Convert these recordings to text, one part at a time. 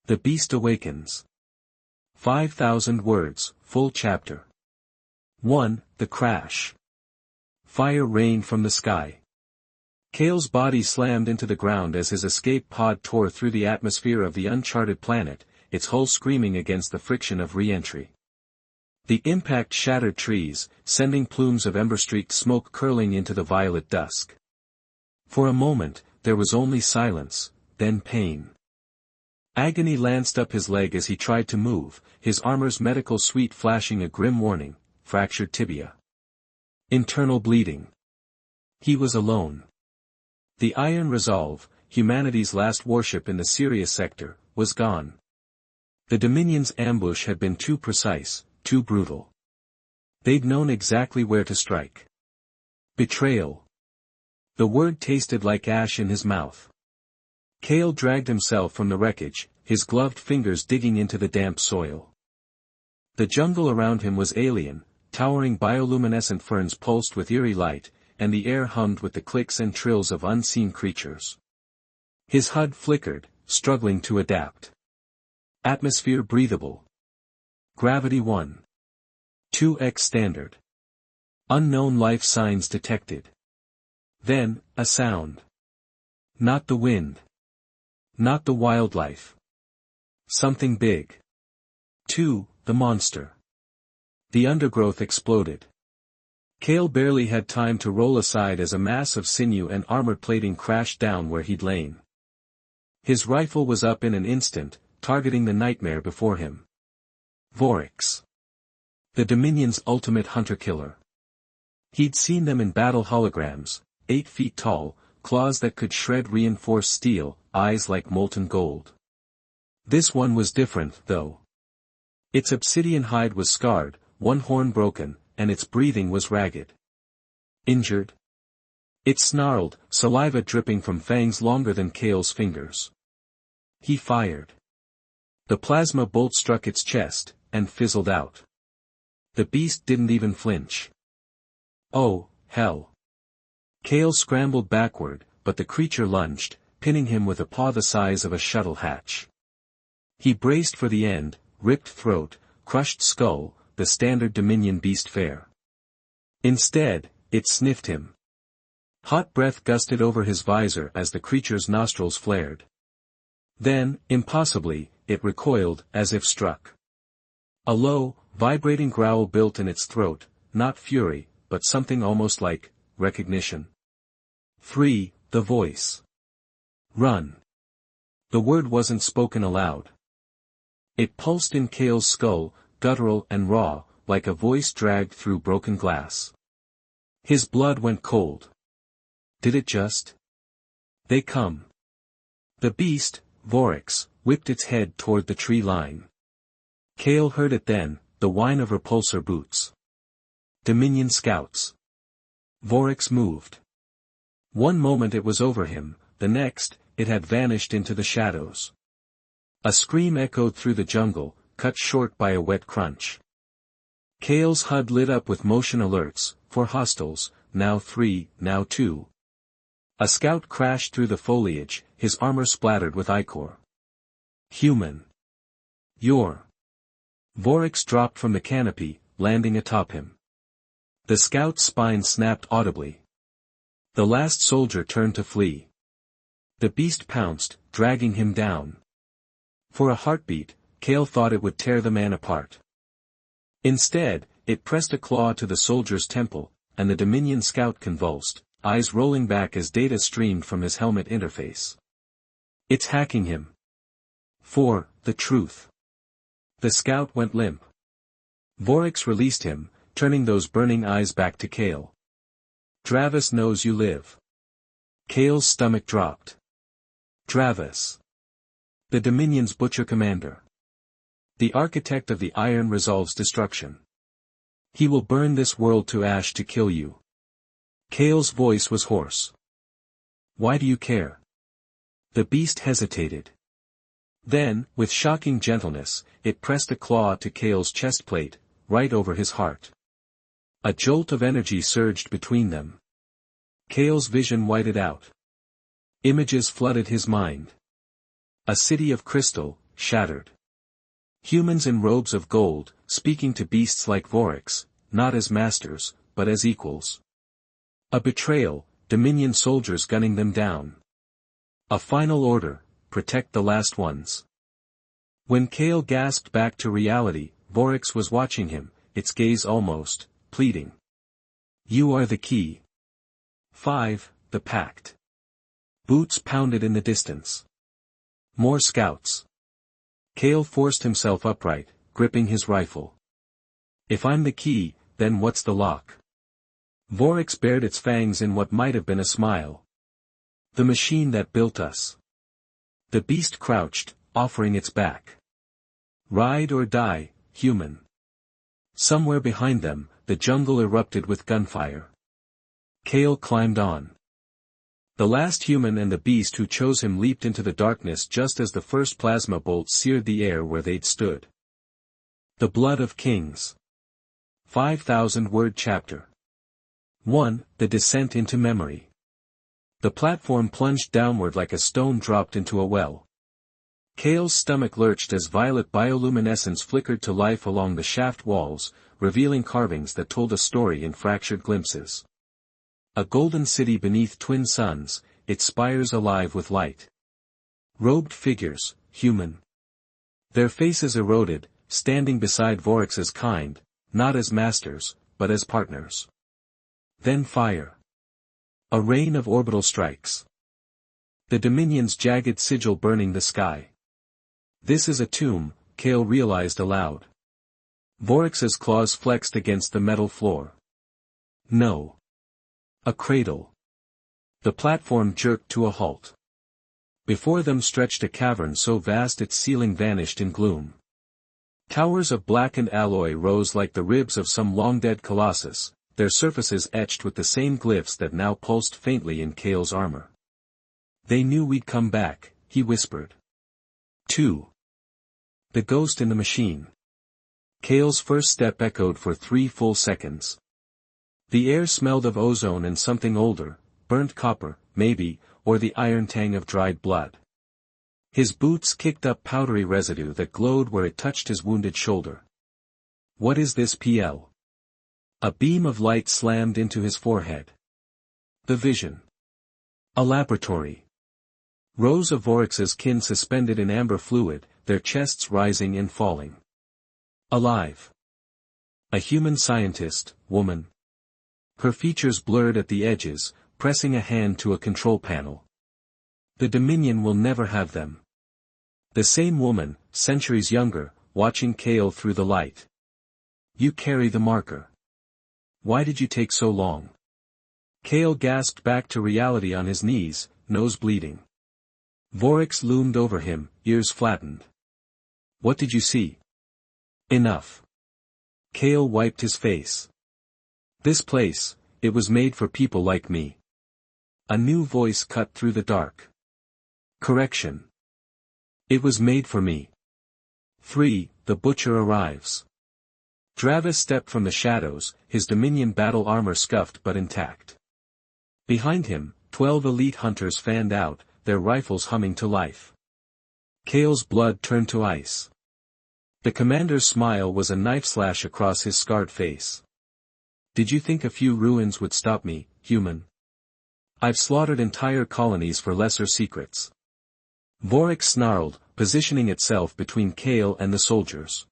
The Beast Awakens. 5,000 words, full chapter. 1. The Crash. Fire rained from the sky. Kale's body slammed into the ground as his escape pod tore through the atmosphere of the uncharted planet, its hull screaming against the friction of re-entry. The impact shattered trees, sending plumes of ember-streaked smoke curling into the violet dusk. For a moment, there was only silence, then pain. Agony lanced up his leg as he tried to move, his armor's medical suite flashing a grim warning: fractured tibia. Internal bleeding. He was alone. The Iron Resolve, humanity's last warship in the Sirius sector, was gone. The Dominion's ambush had been too precise, too brutal. They'd known exactly where to strike. Betrayal. The word tasted like ash in his mouth. Kale dragged himself from the wreckage, his gloved fingers digging into the damp soil. The jungle around him was alien, towering bioluminescent ferns pulsed with eerie light, and the air hummed with the clicks and trills of unseen creatures. His HUD flickered, struggling to adapt. Atmosphere breathable. Gravity 1. 2x standard. Unknown life signs detected. Then, a sound. Not the wind. Not the wildlife. Something big. 2. The monster. The undergrowth exploded. Kale barely had time to roll aside as a mass of sinew and armored plating crashed down where he'd lain. His rifle was up in an instant, targeting the nightmare before him. Vorax. The Dominion's ultimate hunter-killer. He'd seen them in battle holograms, 8 feet tall, claws that could shred reinforced steel, eyes like molten gold. This one was different, though. Its obsidian hide was scarred, one horn broken, and its breathing was ragged. Injured? It snarled, saliva dripping from fangs longer than Kale's fingers. He fired. The plasma bolt struck its chest, and fizzled out. The beast didn't even flinch. Oh, hell. Kale scrambled backward, but the creature lunged, pinning him with a paw the size of a shuttle hatch. He braced for the end: ripped throat, crushed skull, the standard Dominion beast fare. Instead, it sniffed him. Hot breath gusted over his visor as the creature's nostrils flared. Then, impossibly, it recoiled, as if struck. A low, vibrating growl built in its throat, not fury, but something almost like recognition. 3. The voice. Run. The word wasn't spoken aloud. It pulsed in Kale's skull, guttural and raw, like a voice dragged through broken glass. His blood went cold. Did it just? They come. The beast, Vorax, whipped its head toward the tree line. Kale heard it then, the whine of repulsor boots. Dominion scouts. Vorax moved. One moment it was over him, the next, it had vanished into the shadows. A scream echoed through the jungle, cut short by a wet crunch. Kale's HUD lit up with motion alerts: for hostiles, now 3, now 2. A scout crashed through the foliage, his armor splattered with ichor. Human. You're. Vorax dropped from the canopy, landing atop him. The scout's spine snapped audibly. The last soldier turned to flee. The beast pounced, dragging him down. For a heartbeat, Kale thought it would tear the man apart. Instead, it pressed a claw to the soldier's temple, and the Dominion scout convulsed, eyes rolling back as data streamed from his helmet interface. It's hacking him. 4. The truth. The scout went limp. Vorax released him, turning those burning eyes back to Kale. Dravis knows you live. Kale's stomach dropped. Dravis. The Dominion's butcher commander. The architect of the Iron Resolve's destruction. He will burn this world to ash to kill you. Kale's voice was hoarse. Why do you care? The beast hesitated. Then, with shocking gentleness, it pressed a claw to Kale's chest plate, right over his heart. A jolt of energy surged between them. Kale's vision whited out. Images flooded his mind. A city of crystal, shattered. Humans in robes of gold, speaking to beasts like Vorax, not as masters, but as equals. A betrayal, Dominion soldiers gunning them down. A final order, protect the last ones. When Kale gasped back to reality, Vorax was watching him, its gaze almost pleading. You are the key. 5. The Pact. Boots pounded in the distance. More scouts. Kale forced himself upright, gripping his rifle. If I'm the key, then what's the lock? Vorax bared its fangs in what might have been a smile. The machine that built us. The beast crouched, offering its back. Ride or die, human. Somewhere behind them, the jungle erupted with gunfire. Kale climbed on. The last human and the beast who chose him leaped into the darkness just as the first plasma bolts seared the air where they'd stood. The Blood of Kings. 5,000-word chapter. 1. The Descent into Memory. The platform plunged downward like a stone dropped into a well. Kale's stomach lurched as violet bioluminescence flickered to life along the shaft walls, revealing carvings that told a story in fractured glimpses. A golden city beneath twin suns, its spires alive with light. Robed figures, human. Their faces eroded, standing beside Vorax's kind, not as masters, but as partners. Then fire. A rain of orbital strikes. The Dominion's jagged sigil burning the sky. This is a tomb, Kale realized aloud. Vorax's claws flexed against the metal floor. No. A cradle. The platform jerked to a halt. Before them stretched a cavern so vast its ceiling vanished in gloom. Towers of blackened alloy rose like the ribs of some long-dead colossus, their surfaces etched with the same glyphs that now pulsed faintly in Kale's armor. They knew we'd come back, he whispered. 2. The Ghost in the Machine. Kale's first step echoed for 3 full seconds. The air smelled of ozone and something older, burnt copper, maybe, or the iron tang of dried blood. His boots kicked up powdery residue that glowed where it touched his wounded shoulder. What is this PL? A beam of light slammed into his forehead. The vision. A laboratory. Rows of Vorax's kin suspended in amber fluid, their chests rising and falling. Alive. A human scientist, woman. Her features blurred at the edges, pressing a hand to a control panel. The Dominion will never have them. The same woman, centuries younger, watching Kale through the light. You carry the marker. Why did you take so long? Kale gasped back to reality on his knees, nose bleeding. Vorax loomed over him, ears flattened. What did you see? Enough. Kale wiped his face. This place, it was made for people like me. A new voice cut through the dark. Correction. It was made for me. 3. The Butcher arrives. Dravis stepped from the shadows, his Dominion battle armor scuffed but intact. Behind him, 12 elite hunters fanned out, their rifles humming to life. Kale's blood turned to ice. The commander's smile was a knife slash across his scarred face. Did you think a few ruins would stop me, human? I've slaughtered entire colonies for lesser secrets. Vorax snarled, positioning itself between Kale and the soldiers.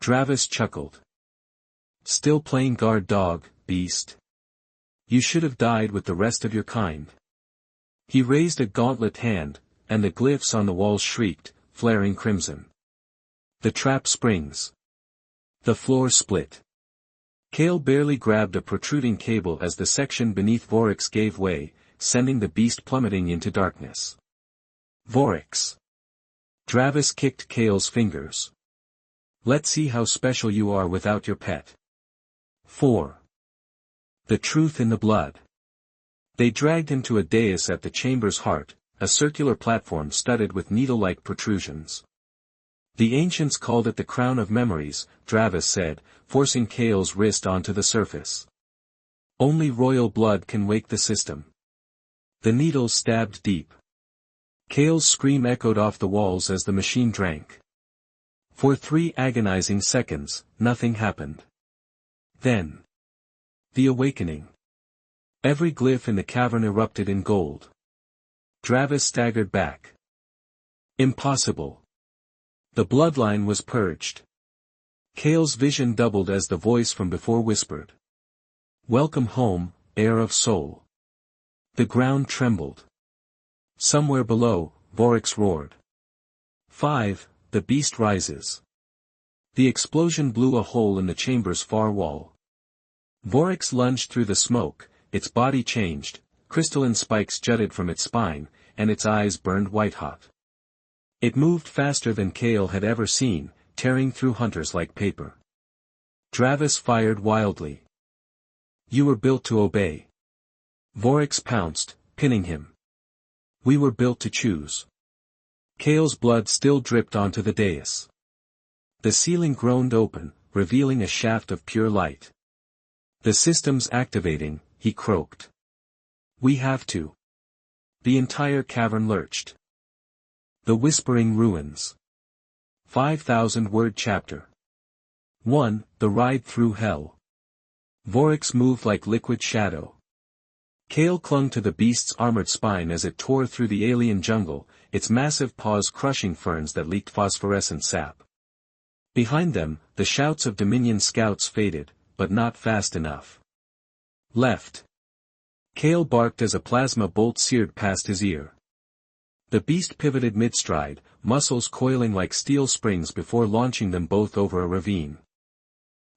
Dravis chuckled. Still playing guard dog, beast? You should have died with the rest of your kind. He raised a gauntlet hand, and the glyphs on the walls shrieked, flaring crimson. The trap springs. The floor split. Kale barely grabbed a protruding cable as the section beneath Vorax gave way, sending the beast plummeting into darkness. Vorax. Dravis kicked Kale's fingers. Let's see how special you are without your pet. 4. The Truth in the Blood. They dragged him to a dais at the chamber's heart, a circular platform studded with needle-like protrusions. The ancients called it the Crown of Memories, Dravis said, forcing Kale's wrist onto the surface. Only royal blood can wake the system. The needles stabbed deep. Kale's scream echoed off the walls as the machine drank. For 3 agonizing seconds, nothing happened. Then. The awakening. Every glyph in the cavern erupted in gold. Dravis staggered back. Impossible. The bloodline was purged. Kale's vision doubled as the voice from before whispered. Welcome home, heir of soul. The ground trembled. Somewhere below, Vorax roared. 5. The beast rises. The explosion blew a hole in the chamber's far wall. Vorax lunged through the smoke, its body changed, crystalline spikes jutted from its spine, and its eyes burned white-hot. It moved faster than Kale had ever seen, tearing through hunters like paper. Dravis fired wildly. You were built to obey. Vorax pounced, pinning him. We were built to choose. Kale's blood still dripped onto the dais. The ceiling groaned open, revealing a shaft of pure light. The system's activating, he croaked. We have to. The entire cavern lurched. The Whispering Ruins. 5,000-word chapter. 1. The Ride Through Hell. Vorax moved like liquid shadow. Kale clung to the beast's armored spine as it tore through the alien jungle, its massive paws crushing ferns that leaked phosphorescent sap. Behind them, the shouts of Dominion scouts faded, but not fast enough. Left. Kale barked as a plasma bolt seared past his ear. The beast pivoted mid-stride, muscles coiling like steel springs before launching them both over a ravine.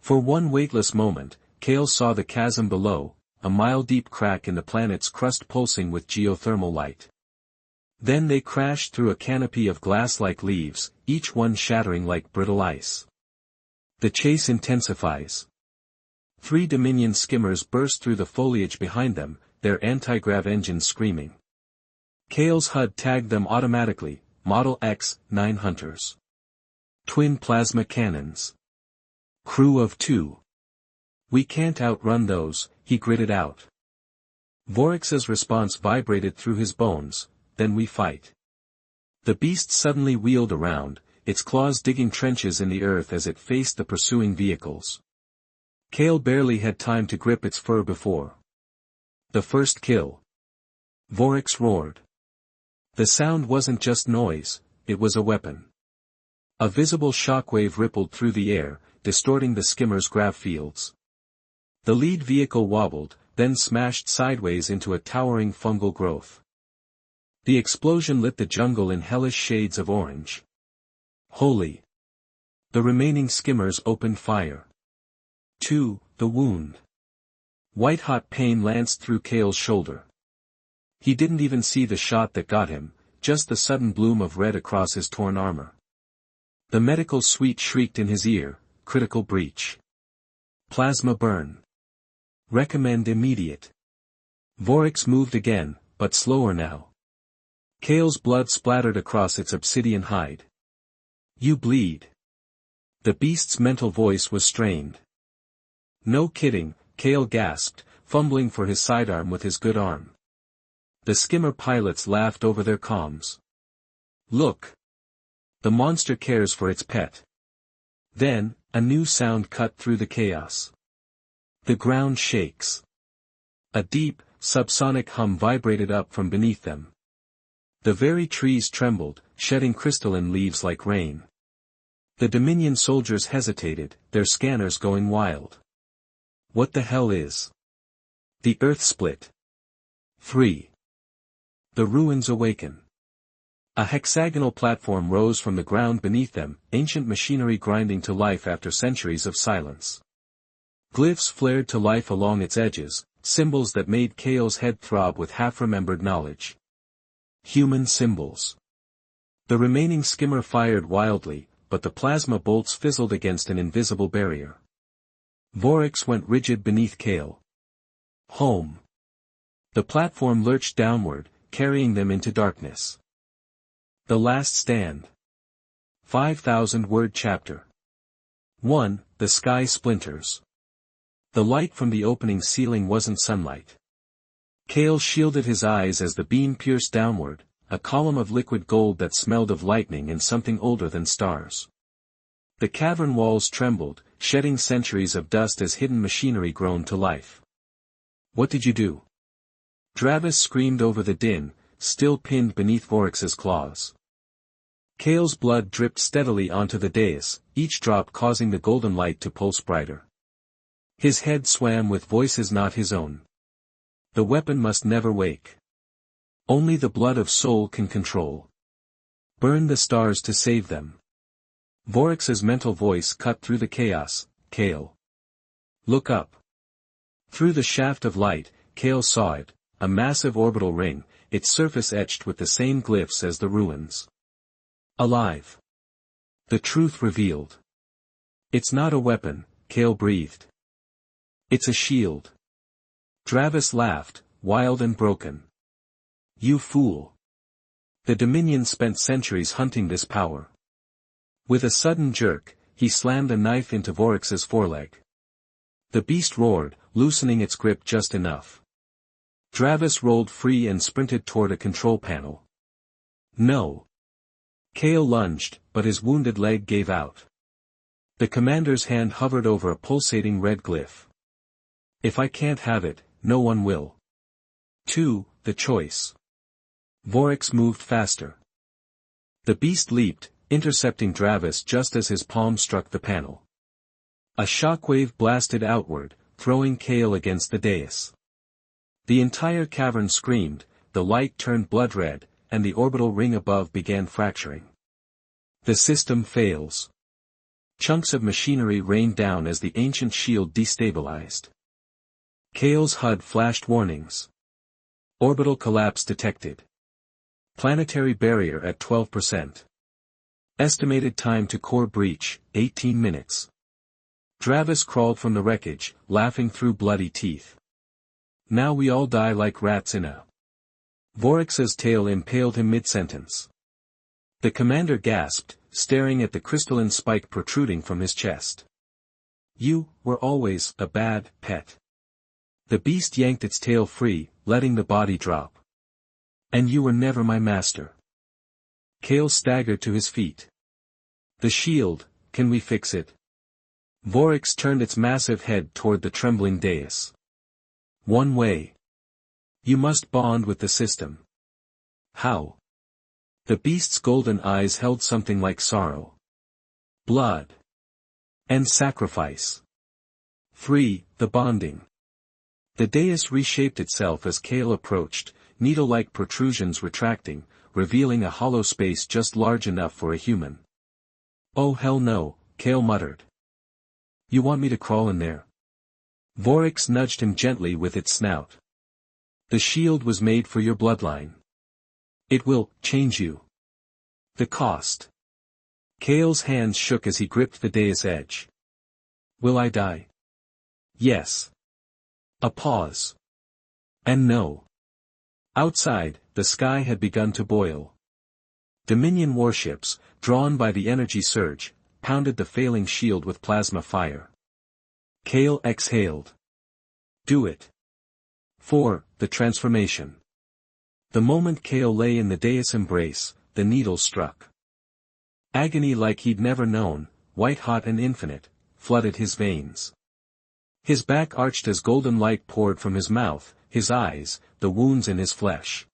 For one weightless moment, Kale saw the chasm below, a mile-deep crack in the planet's crust pulsing with geothermal light. Then they crashed through a canopy of glass-like leaves, each one shattering like brittle ice. The chase intensifies. 3 Dominion skimmers burst through the foliage behind them, their anti-grav engines screaming. Kale's HUD tagged them automatically, Model X-9 hunters. Twin plasma cannons. Crew of 2. We can't outrun those, he gritted out. Vorax's response vibrated through his bones, then we fight. The beast suddenly wheeled around, its claws digging trenches in the earth as it faced the pursuing vehicles. Kale barely had time to grip its fur before. The first kill. Vorax roared. The sound wasn't just noise, it was a weapon. A visible shockwave rippled through the air, distorting the skimmer's grav fields. The lead vehicle wobbled, then smashed sideways into a towering fungal growth. The explosion lit the jungle in hellish shades of orange. Holy! The remaining skimmers opened fire. 2. The wound. White-hot pain lanced through Kale's shoulder. He didn't even see the shot that got him, just the sudden bloom of red across his torn armor. The medical suite shrieked in his ear, critical breach. Plasma burn. Recommend immediate. Vorax moved again, but slower now. Kale's blood splattered across its obsidian hide. You bleed. The beast's mental voice was strained. No kidding, Kale gasped, fumbling for his sidearm with his good arm. The skimmer pilots laughed over their comms. Look. The monster cares for its pet. Then, a new sound cut through the chaos. The ground shakes. A deep, subsonic hum vibrated up from beneath them. The very trees trembled, shedding crystalline leaves like rain. The Dominion soldiers hesitated, their scanners going wild. What the hell is? The earth split. 3. The ruins awaken. A hexagonal platform rose from the ground beneath them, ancient machinery grinding to life after centuries of silence. Glyphs flared to life along its edges, symbols that made Kale's head throb with half-remembered knowledge. Human symbols. The remaining skimmer fired wildly, but the plasma bolts fizzled against an invisible barrier. Vorax went rigid beneath Kale. Home. The platform lurched downward, carrying them into darkness. The Last Stand. 5,000-word chapter. 1. The sky splinters. The light from the opening ceiling wasn't sunlight. Kale shielded his eyes as the beam pierced downward, a column of liquid gold that smelled of lightning and something older than stars. The cavern walls trembled, shedding centuries of dust as hidden machinery groaned to life. "What did you do?" Travis screamed over the din, still pinned beneath Voryx's claws. Kale's blood dripped steadily onto the dais, each drop causing the golden light to pulse brighter. His head swam with voices not his own. The weapon must never wake. Only the blood of soul can control. Burn the stars to save them. Voryx's mental voice cut through the chaos. "Kale. Look up." Through the shaft of light, Kale saw it, a massive orbital ring, its surface etched with the same glyphs as the ruins. Alive. The truth revealed. "It's not a weapon," Kale breathed. "It's a shield." Travis laughed, wild and broken. "You fool. The Dominion spent centuries hunting this power." With a sudden jerk, he slammed a knife into Voryx's foreleg. The beast roared, loosening its grip just enough. Travis rolled free and sprinted toward a control panel. "No." Kale lunged, but his wounded leg gave out. The commander's hand hovered over a pulsating red glyph. "If I can't have it, no one will." 2. The choice. Voryx moved faster. The beast leaped, intercepting Travis just as his palm struck the panel. A shockwave blasted outward, throwing Kale against the dais. The entire cavern screamed, the light turned blood red, and the orbital ring above began fracturing. The system fails. Chunks of machinery rained down as the ancient shield destabilized. Kale's HUD flashed warnings. Orbital collapse detected. Planetary barrier at 12%. Estimated time to core breach, 18 minutes. Travis crawled from the wreckage, laughing through bloody teeth. "Now we all die like rats in a..." Voryx's tail impaled him mid-sentence. The commander gasped, staring at the crystalline spike protruding from his chest. "You were always a bad pet." The beast yanked its tail free, letting the body drop. "And you were never my master." Kale staggered to his feet. "The shield, can we fix it?" Voryx turned its massive head toward the trembling dais. "One way. You must bond with the system." "How?" The beast's golden eyes held something like sorrow. "Blood. And sacrifice." 3. The bonding. The dais reshaped itself as Kale approached, needle-like protrusions retracting, revealing a hollow space just large enough for a human. "Oh hell no," Kale muttered. "You want me to crawl in there?" Voryx nudged him gently with its snout. "The shield was made for your bloodline. It will change you." "The cost." Kale's hands shook as he gripped the dais edge. "Will I die?" "Yes." A pause. "And no." Outside, the sky had begun to boil. Dominion warships, drawn by the energy surge, pounded the failing shield with plasma fire. Kale exhaled. "Do it." 4. The transformation. The moment Kale lay in the dais embrace, the needle struck. Agony like he'd never known, white-hot and infinite, flooded his veins. His back arched as golden light poured from his mouth, his eyes, the wounds in his flesh.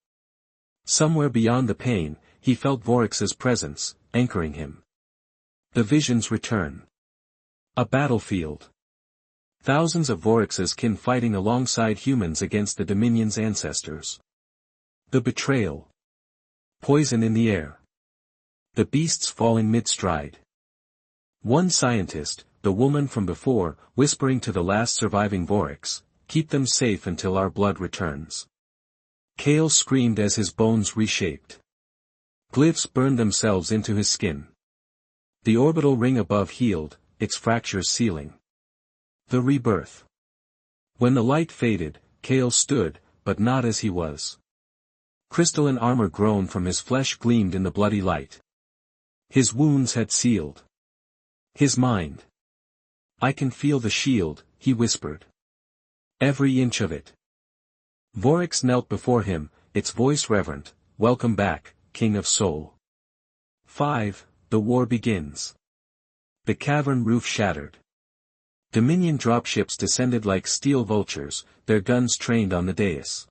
Somewhere beyond the pain, he felt Voryx's presence, anchoring him. The visions return. A battlefield. Thousands of Voryx's kin fighting alongside humans against the Dominion's ancestors. The betrayal. Poison in the air. The beasts falling mid-stride. One scientist, the woman from before, whispering to the last surviving Voryx, "Keep them safe until our blood returns." Kale screamed as his bones reshaped. Glyphs burned themselves into his skin. The orbital ring above healed, its fractures sealing. The rebirth. When the light faded, Kale stood, but not as he was. Crystalline armor grown from his flesh gleamed in the bloody light. His wounds had sealed. His mind. "I can feel the shield," he whispered. "Every inch of it." Voryx knelt before him, its voice reverent. welcome back, King of Soul. 5. The war begins. The cavern roof shattered. Dominion dropships descended like steel vultures, their guns trained on the dais.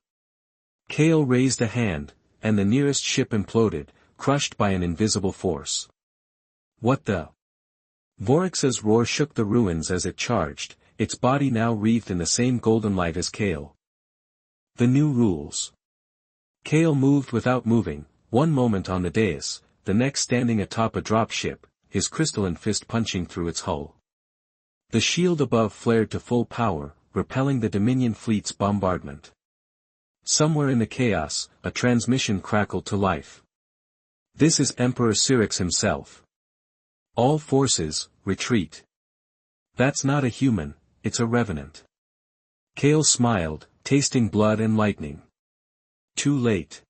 Kale raised a hand, and the nearest ship imploded, crushed by an invisible force. What the? Vorix's roar shook the ruins as it charged, its body now wreathed in the same golden light as Kale. The new rules. Kale moved without moving, one moment on the dais, the next standing atop a dropship, his crystalline fist punching through its hull. The shield above flared to full power, repelling the Dominion fleet's bombardment. Somewhere in the chaos, a transmission crackled to life. This is Emperor Syrinx himself. All forces, retreat. That's not a human, it's a revenant. Kale smiled, tasting blood and lightning. Too late.